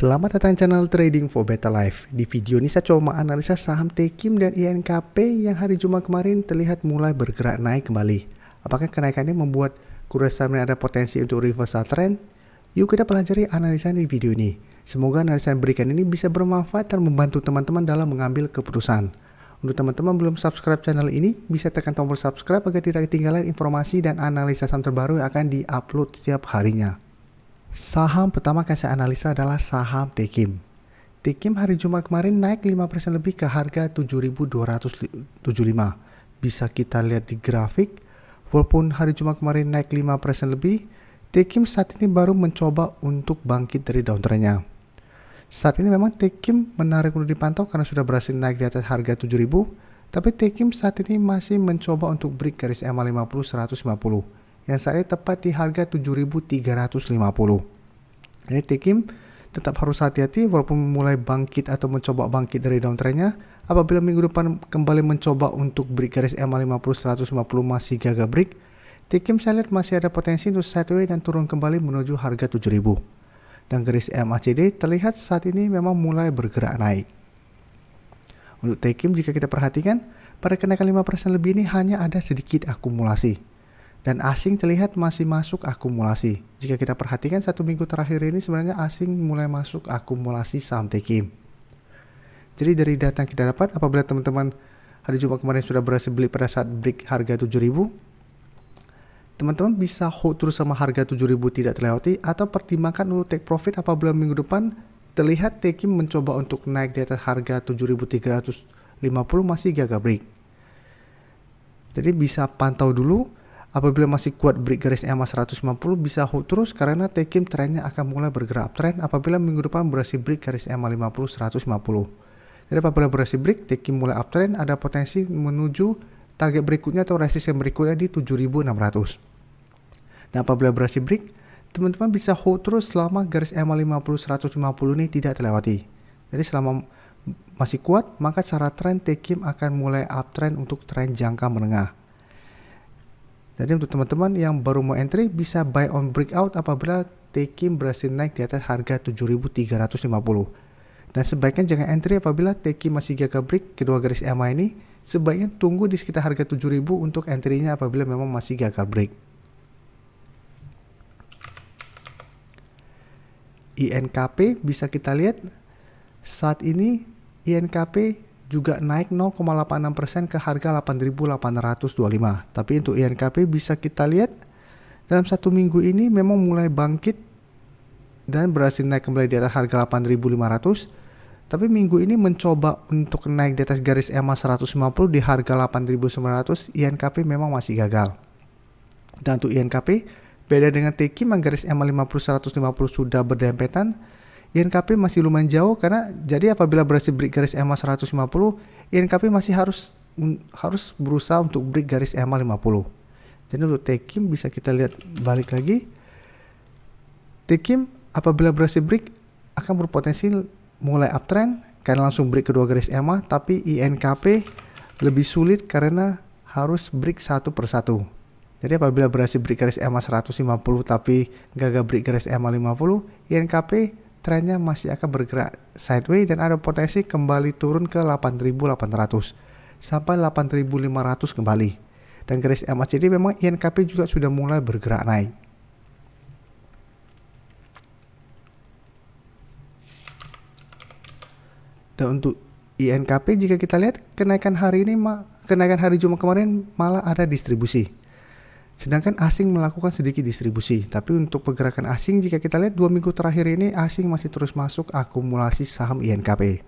Selamat datang channel Trading for Better Life. Di video ini saya coba menganalisa saham Tekim dan INKP yang hari Jumat kemarin terlihat mulai bergerak naik kembali. Apakah kenaikannya membuat kurs saham ini ada potensi untuk reversal trend? Yuk kita pelajari analisa di video ini. Semoga analisa yang berikan ini bisa bermanfaat dan membantu teman-teman dalam mengambil keputusan. Untuk teman-teman belum subscribe channel ini, bisa tekan tombol subscribe agar tidak ketinggalan informasi dan analisa saham terbaru yang akan di-upload setiap harinya. Saham pertama yang saya analisa adalah saham Tekim. Tekim hari Jumat kemarin naik 5% lebih ke harga 7.275. Bisa kita lihat di grafik, walaupun hari Jumat kemarin naik 5% lebih, Tekim saat ini baru mencoba untuk bangkit dari downtrendnya. Saat ini memang Tekim menarik untuk dipantau karena sudah berhasil naik di atas harga 7.000, tapi Tekim saat ini masih mencoba untuk break garis EMA 50 150. Yang saat ini tepat di harga 7.350. Jadi Tekim tetap harus hati-hati walaupun mulai bangkit atau mencoba bangkit dari downtrendnya. Apabila minggu depan kembali mencoba untuk break garis EMA 50 150 masih gagal break, Tekim saya lihat masih ada potensi untuk sideways dan turun kembali menuju harga 7.000. Dan garis MACD terlihat saat ini memang mulai bergerak naik. Untuk Tekim jika kita perhatikan, pada kenaikan 5% lebih ini hanya ada sedikit akumulasi. Dan asing terlihat masih masuk akumulasi. Jika kita perhatikan satu minggu terakhir ini sebenarnya asing mulai masuk akumulasi saham Tekim. Jadi dari data yang kita dapat, apabila teman-teman hari Jumat kemarin sudah berhasil beli pada saat break harga 7.000, teman-teman bisa hold terus sama harga 7.000 tidak terlewati, atau pertimbangkan untuk take profit apabila minggu depan terlihat Tekim mencoba untuk naik di atas harga 7.350 masih gagal break. Jadi bisa pantau dulu. Apabila masih kuat break garis EMA 150 bisa hold terus karena Tekim trennya akan mulai bergerak uptrend apabila minggu depan berhasil break garis EMA 50 150. Jadi apabila berhasil break, Tekim mulai uptrend, ada potensi menuju target berikutnya atau resistance berikutnya di 7.600. Dan apabila berhasil break, teman-teman bisa hold terus selama garis EMA 50 150 ini tidak terlewati. Jadi selama masih kuat, maka cara tren Tekim akan mulai uptrend untuk tren jangka menengah. Jadi untuk teman-teman yang baru mau entry bisa buy on breakout apabila Tekim berhasil naik di atas harga 7.350. Dan sebaiknya jangan entry apabila Tekim masih gagal break kedua garis EMA ini. Sebaiknya tunggu di sekitar harga 7.000 untuk entry-nya apabila memang masih gagal break. INKP bisa kita lihat saat ini INKP juga naik 0,86% ke harga 8.825. Tapi untuk INKP bisa kita lihat dalam satu minggu ini memang mulai bangkit dan berhasil naik kembali di atas harga 8.500. Tapi minggu ini mencoba untuk naik di atas garis EMA 150 di harga 8.900. INKP memang masih gagal. Dan untuk INKP beda dengan Tekim yang garis EMA 50 150 sudah berdempetan, INKP masih lumayan jauh karena jadi apabila berhasil break garis EMA 150, INKP masih harus berusaha untuk break garis EMA 50. Jadi untuk Tekim bisa kita lihat balik lagi. Tekim apabila berhasil break akan berpotensi mulai uptrend karena langsung break kedua garis EMA, tapi INKP lebih sulit karena harus break satu persatu. Jadi apabila berhasil break garis EMA 150 tapi gagal break garis EMA 50, INKP trennya masih akan bergerak sideways dan ada potensi kembali turun ke 8.800 sampai 8.500 kembali. Dan garis MACD memang INKP juga sudah mulai bergerak naik. Dan untuk INKP jika kita lihat kenaikan hari Jumat kemarin malah ada distribusi. Sedangkan asing melakukan sedikit distribusi. Tapi untuk pergerakan asing jika kita lihat 2 minggu terakhir ini asing masih terus masuk akumulasi saham INKP.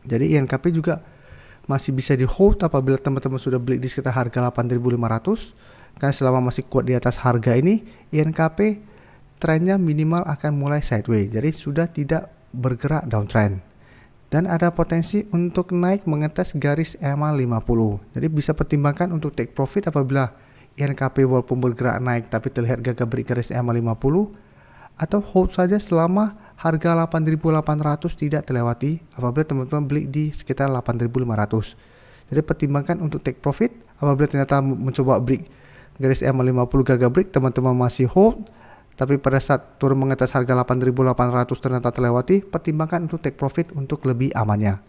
Jadi INKP juga masih bisa di hold apabila teman-teman sudah beli di sekitar harga 8.500. Karena selama masih kuat di atas harga ini INKP trennya minimal akan mulai sideways. Jadi sudah tidak bergerak downtrend. Dan ada potensi untuk naik mengetes garis EMA 50. Jadi bisa pertimbangkan untuk take profit apabila INKP walaupun bergerak naik tapi terlihat gagal break garis EMA 50, atau hold saja selama harga 8.800 tidak terlewati apabila teman-teman beli di sekitar 8.500. Jadi pertimbangkan untuk take profit apabila ternyata mencoba break garis EMA 50 gagal break, teman-teman masih hold tapi pada saat turun mengetes harga 8.800 ternyata terlewati, pertimbangkan untuk take profit untuk lebih amannya.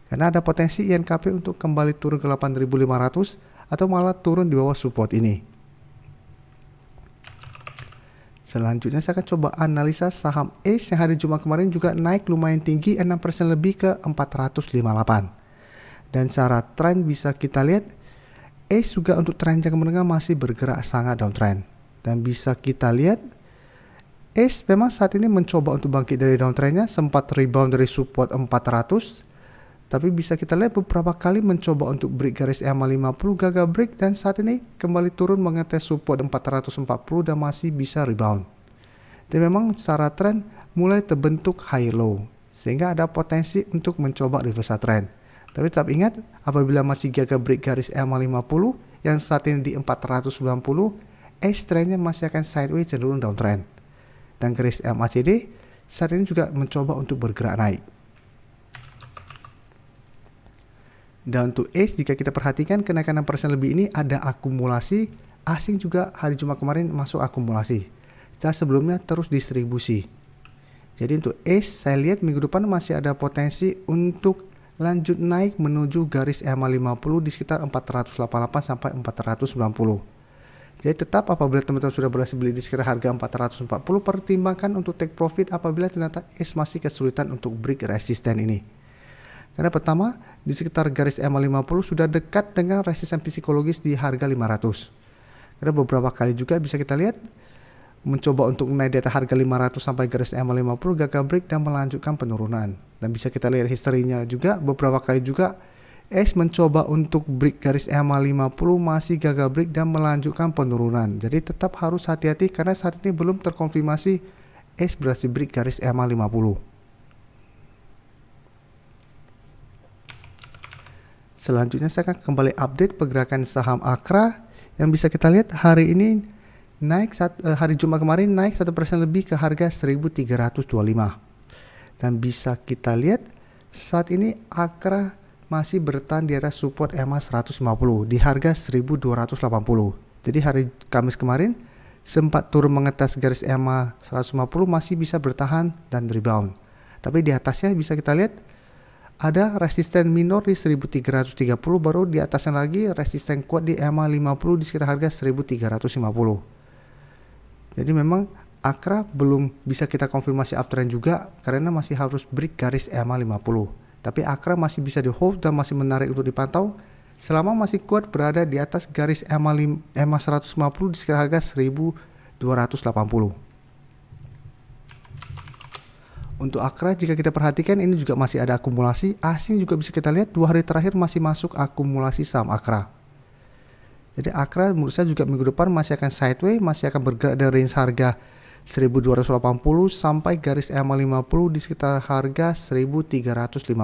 Karena ada potensi INKP untuk kembali turun ke 8.500 atau malah turun di bawah support ini. Selanjutnya saya akan coba analisa saham ACE yang hari Jumat kemarin juga naik lumayan tinggi 6% lebih ke 458. Dan secara tren bisa kita lihat ACE juga untuk tren jangka menengah masih bergerak sangat downtrend. Dan bisa kita lihat ACE memang saat ini mencoba untuk bangkit dari downtrendnya, sempat rebound dari support 400. Tapi bisa kita lihat beberapa kali mencoba untuk break garis EMA 50, gagal break, dan saat ini kembali turun mengetes support 440 dan masih bisa rebound. Dan memang secara tren mulai terbentuk high low, sehingga ada potensi untuk mencoba reversal trend. Tapi tetap ingat, apabila masih gagal break garis EMA 50 yang saat ini di 490, ACE trendnya masih akan sideways cenderung downtrend. Dan garis MACD saat ini juga mencoba untuk bergerak naik. Dan untuk ACE jika kita perhatikan kenaikan 6% lebih ini ada akumulasi, asing juga hari Jumat kemarin masuk akumulasi. Saat sebelumnya terus distribusi. Jadi untuk ACE saya lihat minggu depan masih ada potensi untuk lanjut naik menuju garis EMA 50 di sekitar 488 sampai 490. Jadi tetap apabila teman-teman sudah berhasil beli di sekitar harga 440, pertimbangkan untuk take profit apabila ternyata ACE masih kesulitan untuk break resisten ini. Karena pertama, di sekitar garis EMA 50 sudah dekat dengan resisten psikologis di harga 500. Karena beberapa kali juga bisa kita lihat mencoba untuk naik di atas harga 500 sampai garis EMA 50 gagal break dan melanjutkan penurunan. Dan bisa kita lihat historinya juga beberapa kali juga ACE mencoba untuk break garis EMA 50 masih gagal break dan melanjutkan penurunan. Jadi tetap harus hati-hati karena saat ini belum terkonfirmasi ACE berhasil break garis EMA 50. Selanjutnya saya akan kembali update pergerakan saham Akra yang bisa kita lihat hari ini naik hari Jumat kemarin naik 1% lebih ke harga 1.325. Dan bisa kita lihat saat ini Akra masih bertahan di atas support EMA 150 di harga 1.280. Jadi hari Kamis kemarin sempat turun mengetes garis EMA 150 masih bisa bertahan dan rebound. Tapi di atasnya bisa kita lihat ada resisten minor di 1330, baru di atasnya lagi resisten kuat di EMA 50 di sekitar harga 1350. Jadi memang Akra belum bisa kita konfirmasi uptrend juga karena masih harus break garis EMA 50. Tapi Akra masih bisa di hold dan masih menarik untuk dipantau selama masih kuat berada di atas garis EMA 150 di sekitar harga 1280. Untuk Akra jika kita perhatikan ini juga masih ada akumulasi, asing juga bisa kita lihat 2 hari terakhir masih masuk akumulasi saham Akra. Jadi Akra menurut saya juga minggu depan masih akan sideways, masih akan bergerak dari range harga 1280 sampai garis EMA 50 di sekitar harga 1350.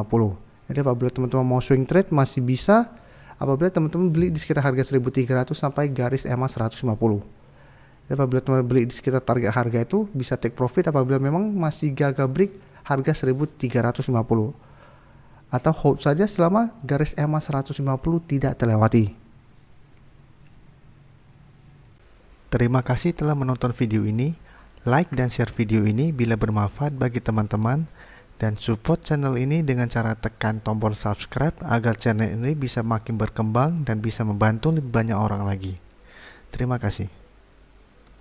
Jadi apabila teman-teman mau swing trade masih bisa apabila teman-teman beli di sekitar harga 1300 sampai garis EMA 150. Apabila teman-teman beli di sekitar target harga itu bisa take profit apabila memang masih gagal break harga 1350 atau hold saja selama garis EMA 150 tidak terlewati. Terima kasih telah menonton video ini. Like dan share video ini bila bermanfaat bagi teman-teman dan support channel ini dengan cara tekan tombol subscribe agar channel ini bisa makin berkembang dan bisa membantu lebih banyak orang lagi. Terima kasih.